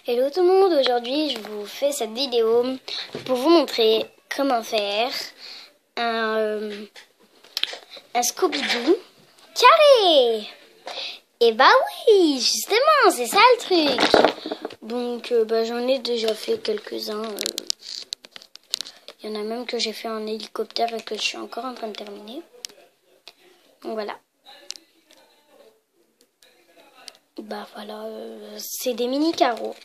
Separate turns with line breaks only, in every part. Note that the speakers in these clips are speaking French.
Hello tout le monde, aujourd'hui je vous fais cette vidéo pour vous montrer comment faire un Scooby-Doo carré. Et bah oui, justement, c'est ça le truc. Donc j'en ai déjà fait quelques-uns. Il y en a même que j'ai fait en hélicoptère et que je suis encore en train de terminer. Donc voilà. Bah voilà, c'est des mini carreaux.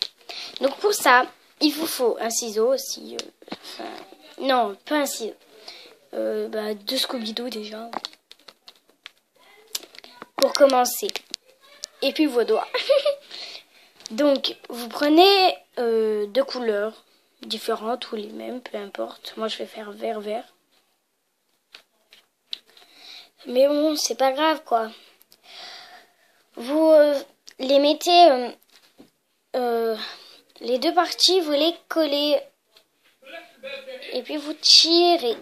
Donc pour ça, il vous faut un ciseau aussi. Non, pas un ciseau. Deux Scooby-Doo déjà. Pour commencer. Et puis vos doigts. Donc vous prenez deux couleurs différentes ou les mêmes, peu importe. Moi je vais faire vert. Mais bon, c'est pas grave quoi. Vous les mettez... les deux parties, vous les collez et puis vous tirez.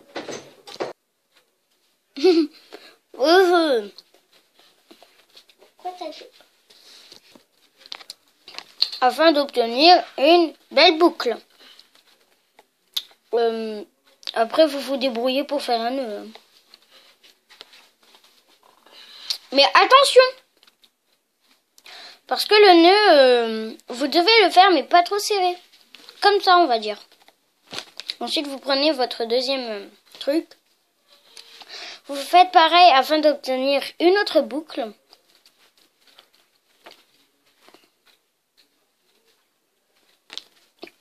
Afin d'obtenir une belle boucle. Après, vous vous débrouillez pour faire un nœud. Mais attention! Parce que le nœud, vous devez le faire, mais pas trop serré. Comme ça, on va dire. Ensuite, vous prenez votre deuxième truc. Vous faites pareil afin d'obtenir une autre boucle.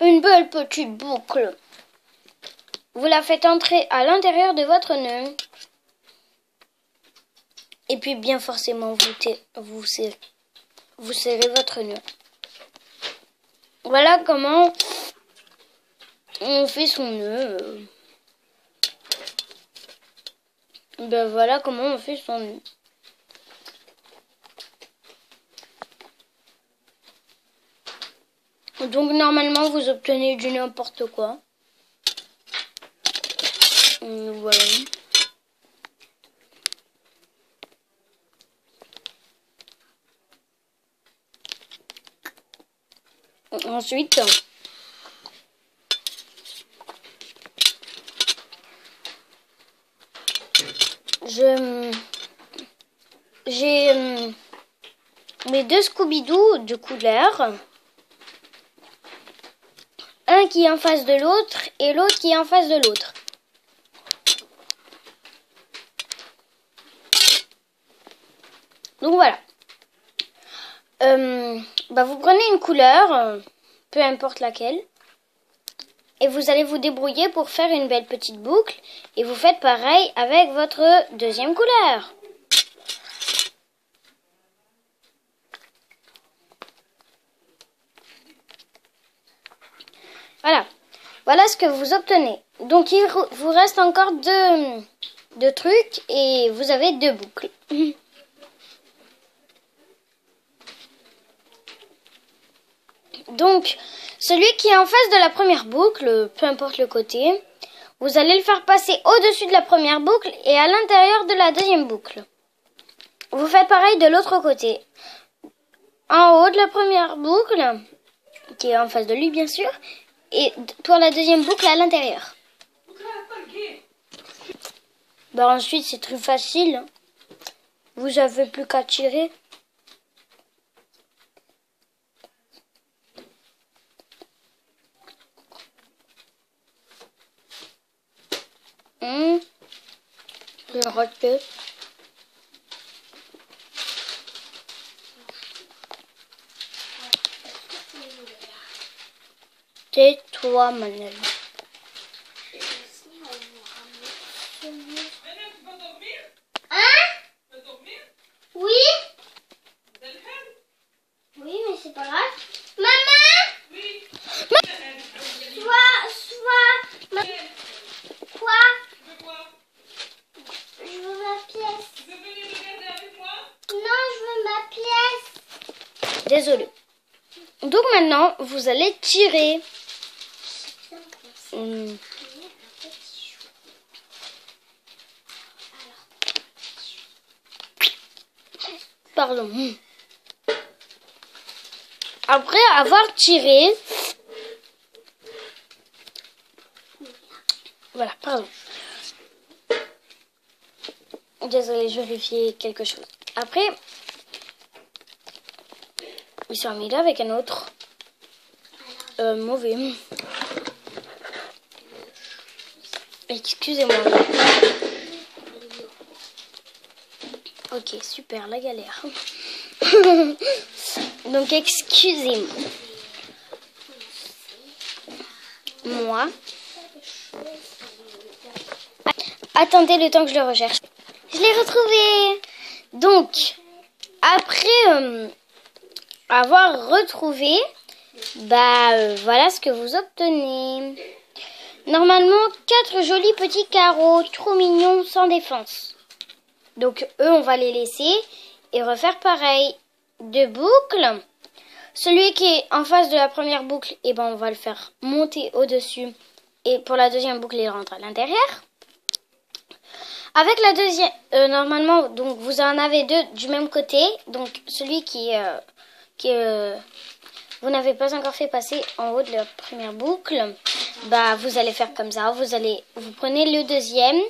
Une belle petite boucle. Vous la faites entrer à l'intérieur de votre nœud. Et puis, bien forcément, vous serrez votre nœud. Voilà comment on fait son nœud. Voilà comment on fait son nœud. Donc normalement vous obtenez du n'importe quoi. Voilà. Ensuite, j'ai mes deux Scooby-Doo de couleur. Un qui est en face de l'autre et l'autre qui est en face de l'autre. Donc voilà. Vous prenez une couleur, peu importe laquelle, et vous allez vous débrouiller pour faire une belle petite boucle. Et vous faites pareil avec votre deuxième couleur. Voilà ce que vous obtenez. Donc il vous reste encore deux trucs et vous avez deux boucles. Donc celui qui est en face de la première boucle, peu importe le côté, vous allez le faire passer au-dessus de la première boucle et à l'intérieur de la deuxième boucle. Vous faites pareil de l'autre côté. En haut de la première boucle, qui est en face de lui bien sûr, et pour la deuxième boucle à l'intérieur. Ensuite c'est très facile. Vous avez plus qu'à tirer. J'ai raté. Tais-toi, Manel. Hein? Oui? Oui, mais c'est pas grave. Maman? Oui. Quoi? Je veux ma pièce. Tu veux venir regarder avec moi? Non, je veux ma pièce. Désolée. Donc maintenant, vous allez tirer. Pardon. Après avoir tiré... Voilà, pardon. Désolée, je vérifiais quelque chose. Après, ils sont mis là avec un autre. Mauvais. Excusez-moi. Ok, super, la galère. Donc, excusez-moi. Moi. Attendez le temps que je le recherche. Je l'ai retrouvé. Donc, après avoir retrouvé, voilà ce que vous obtenez. Normalement, 4 jolis petits carreaux, trop mignons, sans défense. Donc, eux, on va les laisser et refaire pareil. 2 boucles. Celui qui est en face de la première boucle, on va le faire monter au-dessus. Et pour la deuxième boucle, il rentre à l'intérieur. Avec la deuxième, normalement, donc vous en avez 2 du même côté. Donc, celui qui vous n'avez pas encore fait passer en haut de la première boucle, vous allez faire comme ça. Vous prenez le deuxième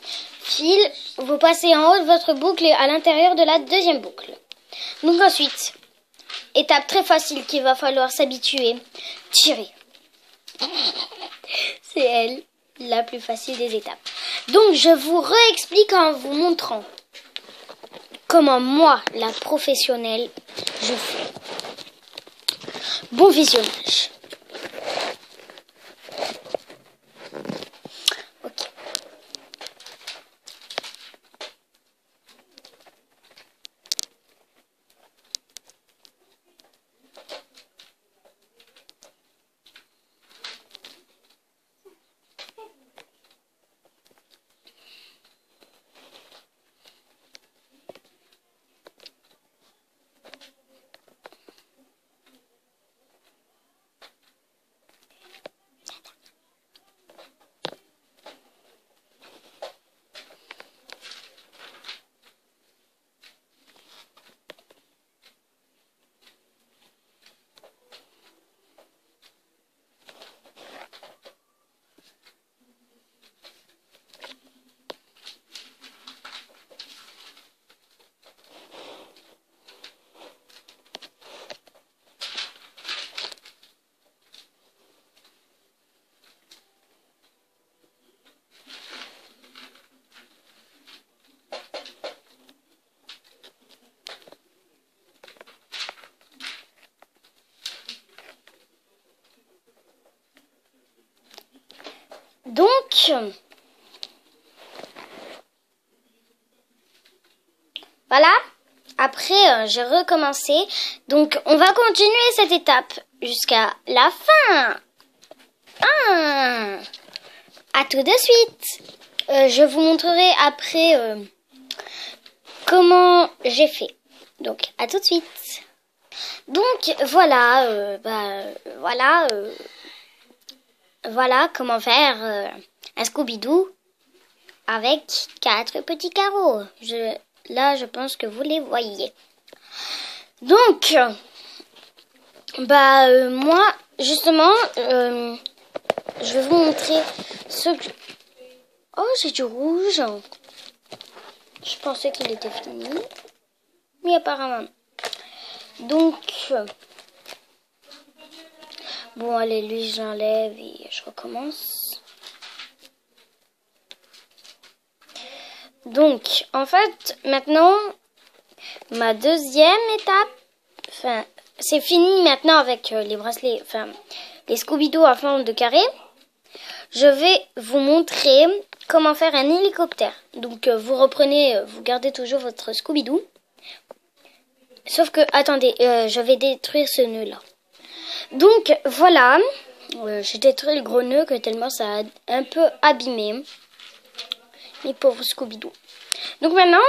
fil, vous passez en haut de votre boucle et à l'intérieur de la deuxième boucle. Donc ensuite, étape très facile qu'il va falloir s'habituer, tirer. C'est elle, la plus facile des étapes. Donc je vous réexplique en vous montrant comment moi, la professionnelle, je fais. Bon visionnage. Ok. Donc, voilà. Après, j'ai recommencé. Donc, on va continuer cette étape jusqu'à la fin. À tout de suite. Je vous montrerai après comment j'ai fait. Donc, à tout de suite. Donc, voilà. Voilà comment faire un Scooby-Doo avec 4 petits carreaux. Là, je pense que vous les voyez. Donc, moi, justement, je vais vous montrer ce que... Oh, j'ai du rouge. Je pensais qu'il était fini. Mais apparemment. Donc... Bon, allez, lui, j'enlève et je recommence. Donc, en fait, maintenant, ma deuxième étape, c'est fini maintenant avec les bracelets, les Scooby-Doo à forme de carré. Je vais vous montrer comment faire un hélicoptère. Donc, vous gardez toujours votre Scooby-Doo. Sauf que, attendez, je vais détruire ce nœud-là. Donc voilà, j'ai détruit le gros nœud que tellement ça a un peu abîmé mes pauvres Scooby-Doo. Donc maintenant,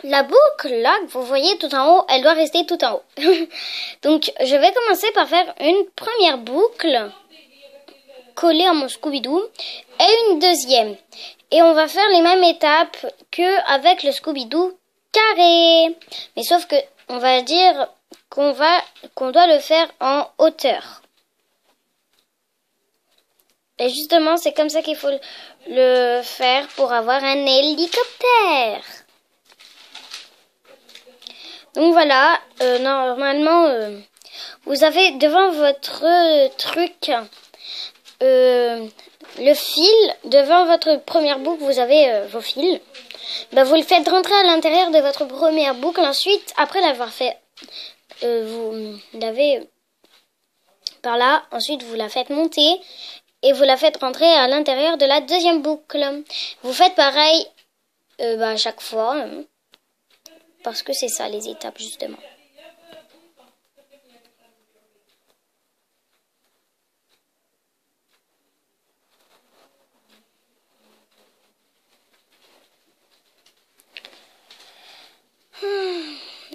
la boucle là que vous voyez tout en haut, elle doit rester tout en haut. Donc je vais commencer par faire une première boucle collée à mon Scooby-Doo et une deuxième. Et on va faire les mêmes étapes que avec le Scooby-Doo carré. Mais sauf que on va dire qu'on doit le faire en hauteur. Et justement, c'est comme ça qu'il faut le faire pour avoir un hélicoptère. Donc voilà, normalement, vous avez devant votre truc le fil. Devant votre première boucle, vous avez vos fils. Ben, vous le faites rentrer à l'intérieur de votre première boucle. Ensuite, après l'avoir fait, vous l'avez par là. Ensuite, vous la faites monter et vous la faites rentrer à l'intérieur de la deuxième boucle. Vous faites pareil à chaque fois, parce que c'est ça les étapes justement.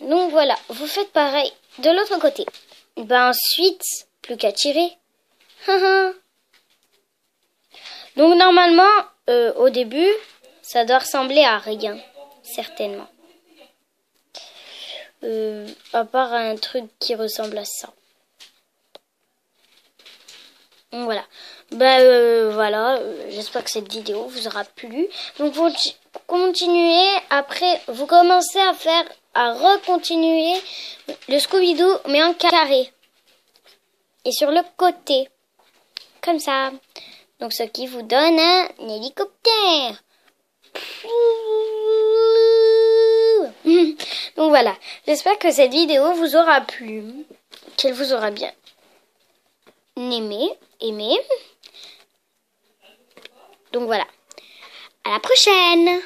Donc voilà, vous faites pareil de l'autre côté. Ben ensuite, plus qu'à tirer. Donc normalement, au début, ça doit ressembler à rien, certainement. À part un truc qui ressemble à ça. Donc voilà. Voilà, j'espère que cette vidéo vous aura plu. Donc vous continuez, après vous commencez à recontinuer le Scooby-Doo mais en carré. Et sur le côté. Comme ça. Donc ce qui vous donne un hélicoptère. Donc voilà, j'espère que cette vidéo vous aura plu, qu'elle vous aura bien aimé. Donc voilà, à la prochaine.